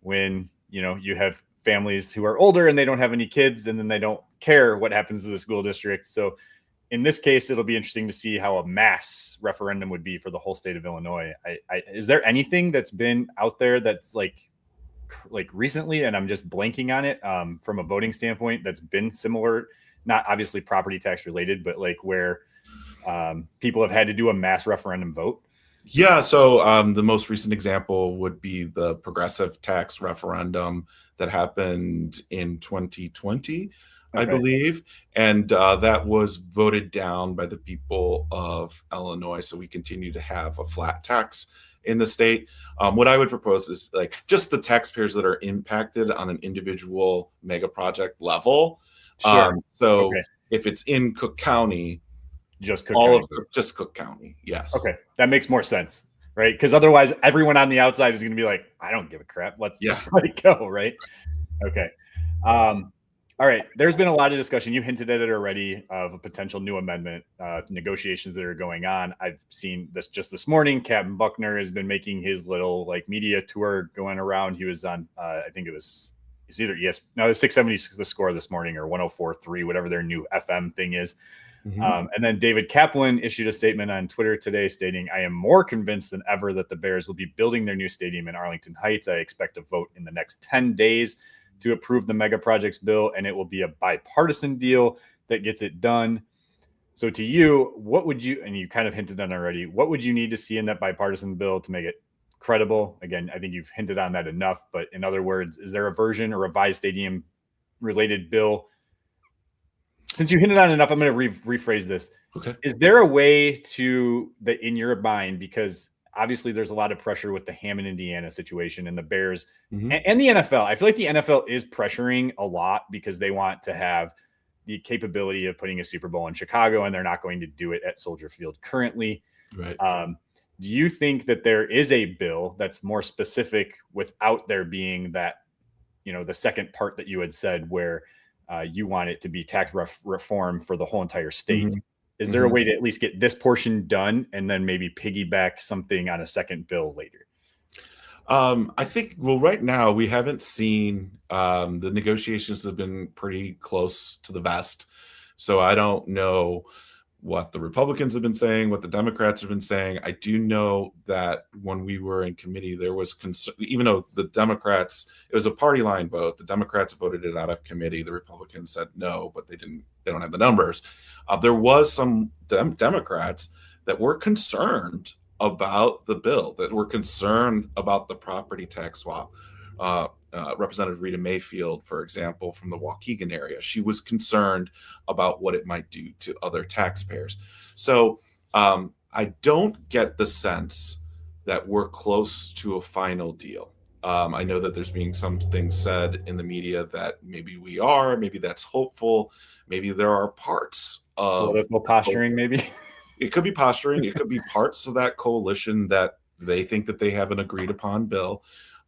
Speaker 1: when, you have families who are older and they don't have any kids, and then they don't care what happens to the school district. So in this case, it'll be interesting to see how a mass referendum would be for the whole state of Illinois. Is there anything that's been out there that's like recently, and I'm just blanking on it, from a voting standpoint, that's been similar, not obviously property tax related, but like where people have had to do a mass referendum vote?
Speaker 2: Yeah, so the most recent example would be the progressive tax referendum that happened in 2020, I believe. And that was voted down by the people of Illinois. So we continue to have a flat tax in the state. What I would propose is like just the taxpayers that are impacted on an individual mega project level.
Speaker 1: Sure.
Speaker 2: If it's in Cook County,
Speaker 1: just
Speaker 2: Cook County. Yes.
Speaker 1: Okay. That makes more sense, right? Because otherwise everyone on the outside is going to be like, I don't give a crap. Let's just let it go. Right. Okay. All right. There's been a lot of discussion. You hinted at it already of a potential new amendment, negotiations that are going on. I've seen this just this morning. Captain Buckner has been making his little media tour going around. He was on, I think it was either the 670 the score this morning or 104.3, whatever their new FM thing is. Mm-hmm. And then David Kaplan issued a statement on Twitter today stating, I am more convinced than ever that the Bears will be building their new stadium in Arlington Heights. I expect a vote in the next 10 days to approve the mega projects bill, and it will be a bipartisan deal that gets it done. So to you, what would you, and you kind of hinted on already, what would you need to see in that bipartisan bill to make it credible? Again, I think you've hinted on that enough, but in other words, is there a version or revised stadium related bill? Since you hinted on enough, I'm going to rephrase this.
Speaker 2: Okay.
Speaker 1: Is there a way to that in your mind, because obviously there's a lot of pressure with the Hammond, Indiana situation and the Bears and the NFL. I feel like the NFL is pressuring a lot because they want to have the capability of putting a Super Bowl in Chicago, and they're not going to do it at Soldier Field currently.
Speaker 2: Right.
Speaker 1: Do you think that there is a bill that's more specific without there being that, the second part that you had said where you want it to be tax reform for the whole entire state? Mm-hmm. Is there a way to at least get this portion done and then maybe piggyback something on a second bill later?
Speaker 2: I think, right now we haven't seen, the negotiations have been pretty close to the vest. So I don't know what the Republicans have been saying, what the Democrats have been saying. I do know that when we were in committee, there was concern, even though the Democrats, it was a party line vote. The Democrats voted it out of committee. The Republicans said no, but they don't have the numbers. There was some Democrats that were concerned about the bill, that were concerned about the property tax swap. Representative Rita Mayfield, for example, from the Waukegan area, she was concerned about what it might do to other taxpayers. So I don't get the sense that we're close to a final deal. I know that there's being some things said in the media that maybe we are, maybe that's hopeful, maybe there are parts of
Speaker 1: political posturing, maybe.
Speaker 2: It could be posturing. It could be parts of that coalition that they think that they have an agreed upon bill.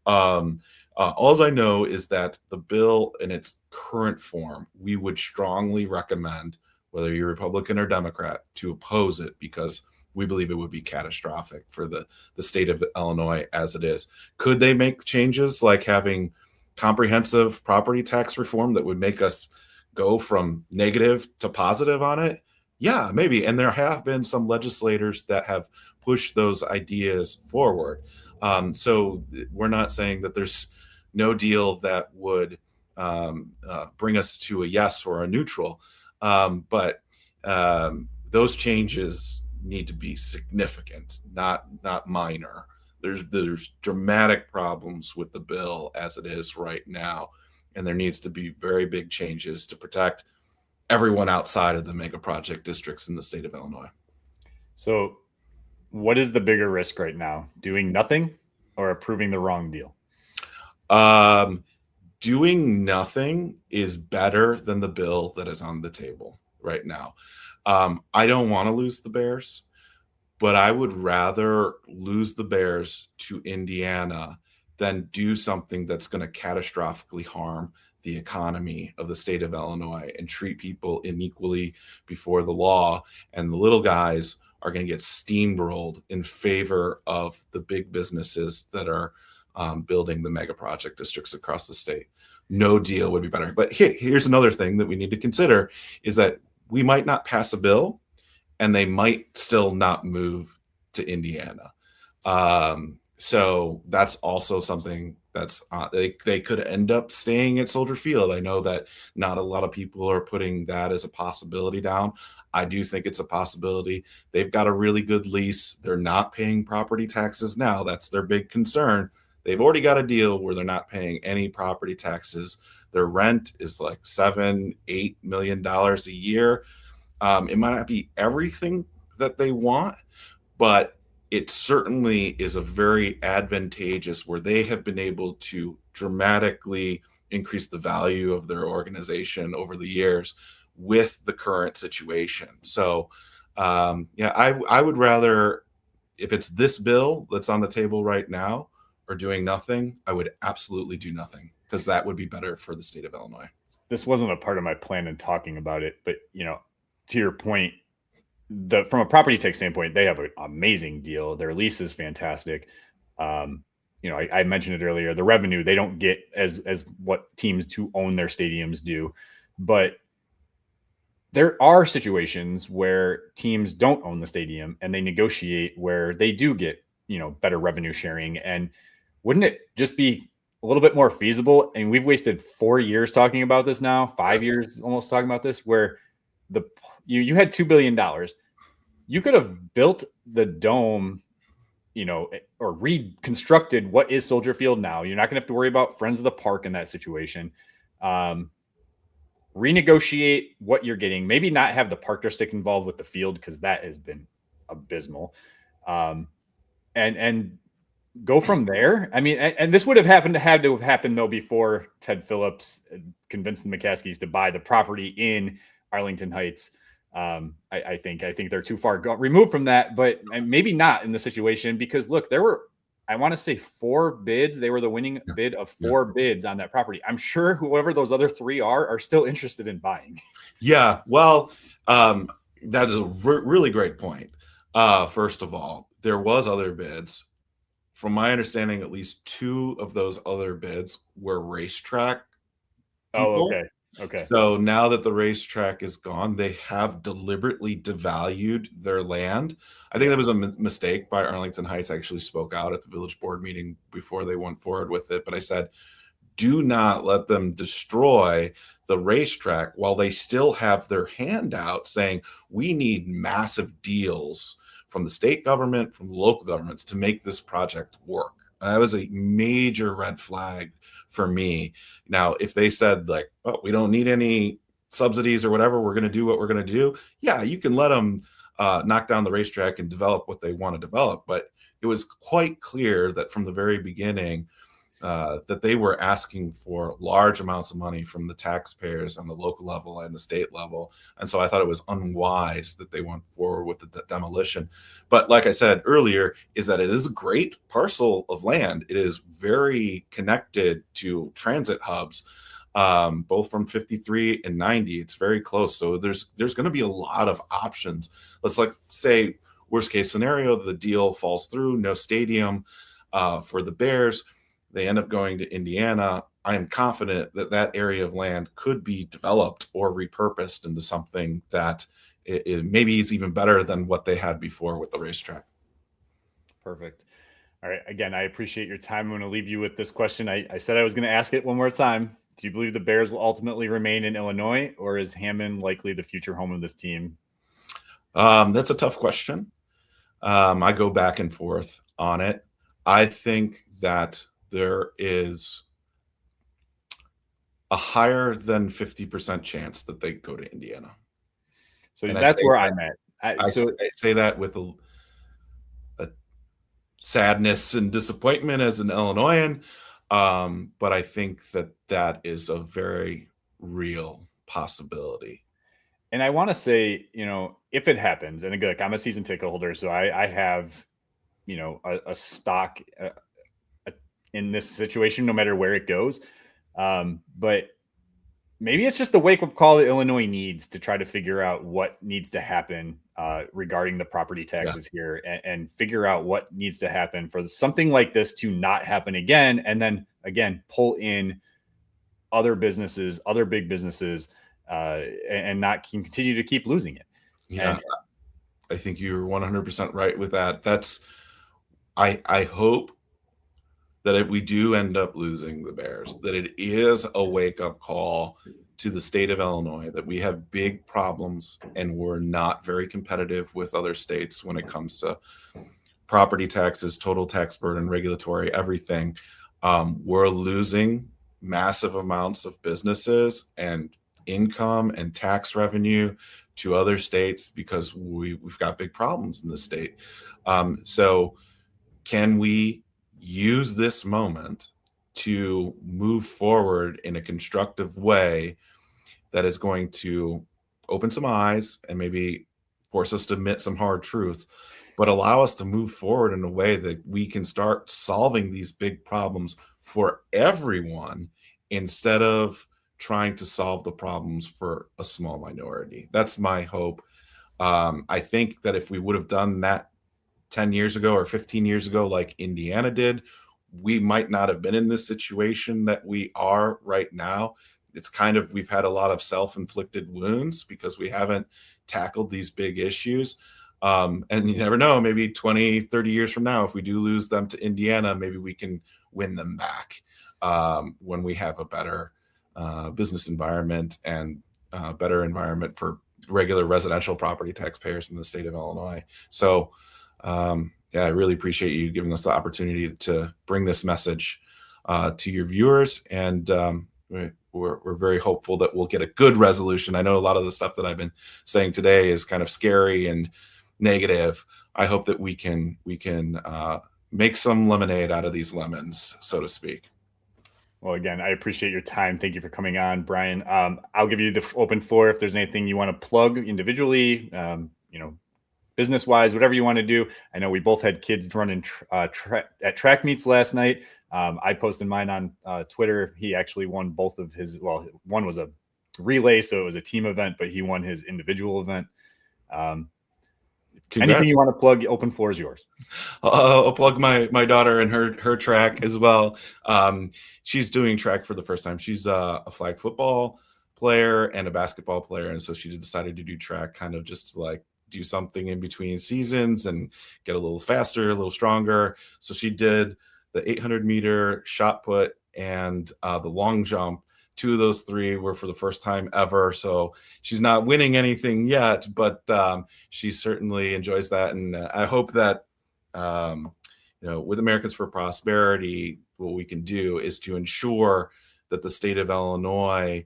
Speaker 2: All I know is that the bill in its current form, we would strongly recommend, whether you're Republican or Democrat, to oppose it because we believe it would be catastrophic for the state of Illinois as it is. Could they make changes like having comprehensive property tax reform that would make us go from negative to positive on it? Yeah, maybe. And there have been some legislators that have pushed those ideas forward. So we're not saying that there's no deal that would bring us to a yes or a neutral. But those changes need to be significant, not minor. There's dramatic problems with the bill as it is right now, and there needs to be very big changes to protect everyone outside of the mega project districts in the state of Illinois.
Speaker 1: So what is the bigger risk right now? Doing nothing or approving the wrong deal?
Speaker 2: Doing nothing is better than the bill that is on the table right now. I don't want to lose the Bears, but I would rather lose the Bears to Indiana than do something that's going to catastrophically harm the economy of the state of Illinois and treat people unequally before the law. And the little guys are going to get steamrolled in favor of the big businesses that are building the mega project districts across the state. No deal would be better. But here's another thing that we need to consider is that we might not pass a bill and they might still not move to Indiana. So that's also something that's they could end up staying at Soldier Field. I know that not a lot of people are putting that as a possibility down. I do think it's a possibility. They've got a really good lease. They're not paying property taxes now. That's their big concern. They've already got a deal where they're not paying any property taxes. Their rent is like $7-8 million a year. It might not be everything that they want, but it certainly is a very advantageous where they have been able to dramatically increase the value of their organization over the years with the current situation. So, I would rather, if it's this bill that's on the table right now or doing nothing, I would absolutely do nothing because that would be better for the state of Illinois.
Speaker 1: This wasn't a part of my plan in talking about it, but to your point, from a property tax standpoint, they have an amazing deal. Their lease is fantastic. I mentioned it earlier. The revenue they don't get as what teams who own their stadiums do, but there are situations where teams don't own the stadium and they negotiate where they do get better revenue sharing. And wouldn't it just be a little bit more feasible? And we've wasted 4 years talking about this now, 5 years almost talking about this, where you had $2 billion. You could have built the dome, or reconstructed what is Soldier Field now. You're not going to have to worry about Friends of the Park in that situation. Renegotiate what you're getting. Maybe not have the park district involved with the field because that has been abysmal. And go from there. I mean, and this would have had to have happened though before Ted Phillips convinced the McCaskies to buy the property in Arlington Heights. I think they're too far removed from that, but maybe not in the situation because look, there were, I want to say 4 bids. They were the winning bid of 4 bids on that property. I'm sure whoever those other 3 are still interested in buying.
Speaker 2: Yeah. Well, that is a really great point. First of all, there was other bids. From my understanding, at least 2 of those other bids were racetrack people.
Speaker 1: Oh, okay. Okay.
Speaker 2: So now that the racetrack is gone, they have deliberately devalued their land. I think that was a mistake by Arlington Heights. I actually spoke out at the village board meeting before they went forward with it. But I said, do not let them destroy the racetrack while they still have their hand out saying, we need massive deals from the state government, from the local governments to make this project work. And that was a major red flag for me. Now, if they said like, oh, we don't need any subsidies or whatever, we're going to do what we're going to do. Yeah, you can let them knock down the racetrack and develop what they want to develop. But it was quite clear that from the very beginning, that they were asking for large amounts of money from the taxpayers on the local level and the state level. And so I thought it was unwise that they went forward with the demolition. But like I said earlier, is that it is a great parcel of land. It is very connected to transit hubs, both from 53 and 90. It's very close. So there's going to be a lot of options. Let's like say worst case scenario, the deal falls through, no stadium for the Bears. They end up going to Indiana. I am confident that that area of land could be developed or repurposed into something that it maybe is even better than what they had before with the racetrack.
Speaker 1: Perfect. All right. Again, I appreciate your time. I'm going to leave you with this question. I said I was going to ask it one more time. Do you believe the Bears will ultimately remain in Illinois, or is Hammond likely the future home of this team?
Speaker 2: That's a tough question. I go back and forth on it. I think that there is a higher than 50% chance that they go to Indiana.
Speaker 1: So and that's where I'm at.
Speaker 2: I say that with a sadness and disappointment as an Illinoisan, but I think that that is a very real possibility.
Speaker 1: And I want to say, if it happens, and again, I'm a season ticket holder, so I have, a stock in this situation, no matter where it goes. But maybe it's just the wake-up call that Illinois needs to try to figure out what needs to happen regarding the property taxes here and figure out what needs to happen for something like this to not happen again. And then, again, pull in other businesses, other big businesses, and not continue to keep losing it.
Speaker 2: Yeah, I think you're 100% right with that. I hope that if we do end up losing the Bears, that it is a wake-up call to the state of Illinois, that we have big problems and we're not very competitive with other states when it comes to property taxes, total tax burden, regulatory, everything. We're losing massive amounts of businesses and income and tax revenue to other states because we've got big problems in the state. So can we use this moment to move forward in a constructive way that is going to open some eyes and maybe force us to admit some hard truth, but allow us to move forward in a way that we can start solving these big problems for everyone instead of trying to solve the problems for a small minority. That's my hope. I think that if we would have done that 10 years ago or 15 years ago, like Indiana did, we might not have been in this situation that we are right now. It's kind of, we've had a lot of self-inflicted wounds because we haven't tackled these big issues. And you never know, maybe 20, 30 years from now, if we do lose them to Indiana, maybe we can win them back when we have a better business environment and better environment for regular residential property taxpayers in the state of Illinois. So, I really appreciate you giving us the opportunity to bring this message to your viewers. And we're very hopeful that we'll get a good resolution. I know a lot of the stuff that I've been saying today is kind of scary and negative. I hope that we can make some lemonade out of these lemons, so to speak.
Speaker 1: Well, again, I appreciate your time. Thank you for coming on, Brian. I'll give you the open floor if there's anything you want to plug individually, business-wise, whatever you want to do. I know we both had kids running at track meets last night. I posted mine on Twitter. He actually won both of his. Well, one was a relay, so it was a team event, but he won his individual event. Anything you want to plug, open floor is yours.
Speaker 2: I'll plug my daughter and her track as well. She's doing track for the first time. She's a flag football player and a basketball player. And so she decided to do track kind of just to like do something in between seasons and get a little faster, a little stronger. So she did the 800-meter shot put and the long jump. 2 of those 3 were for the first time ever. So she's not winning anything yet, but she certainly enjoys that. And I hope that, with Americans for Prosperity, what we can do is to ensure that the state of Illinois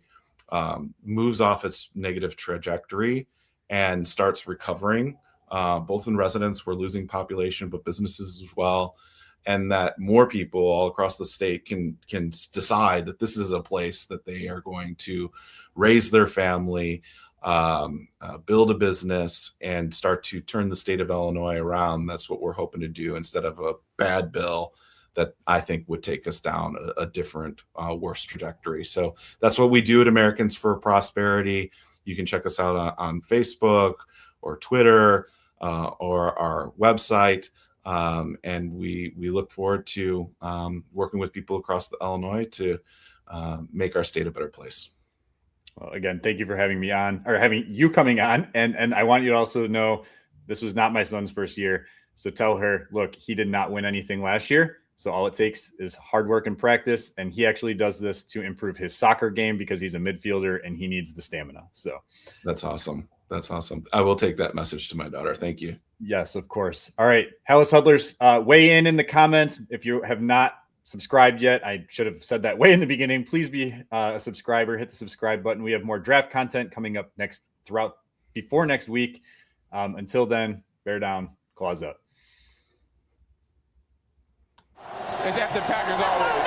Speaker 2: moves off its negative trajectory and starts recovering. Both in residents, we're losing population, but businesses as well. And that more people all across the state can decide that this is a place that they are going to raise their family, build a business, and start to turn the state of Illinois around. That's what we're hoping to do, instead of a bad bill that I think would take us down a different, worse trajectory. So that's what we do at Americans for Prosperity. You can check us out on Facebook or Twitter or our website. And we look forward to working with people across Illinois to make our state a better place.
Speaker 1: Well, again, thank you for having me on, or having you coming on. And I want you to also know this was not my son's first year. So tell her, look, he did not win anything last year. So all it takes is hard work and practice. And he actually does this to improve his soccer game because he's a midfielder and he needs the stamina. So
Speaker 2: that's awesome. That's awesome. I will take that message to my daughter. Thank you.
Speaker 1: Yes, of course. All right. Halas Huddlers, weigh in the comments. If you have not subscribed yet, I should have said that way in the beginning. Please be a subscriber. Hit the subscribe button. We have more draft content coming up before next week. Until then, bear down, claws up.
Speaker 3: It's after Packers always.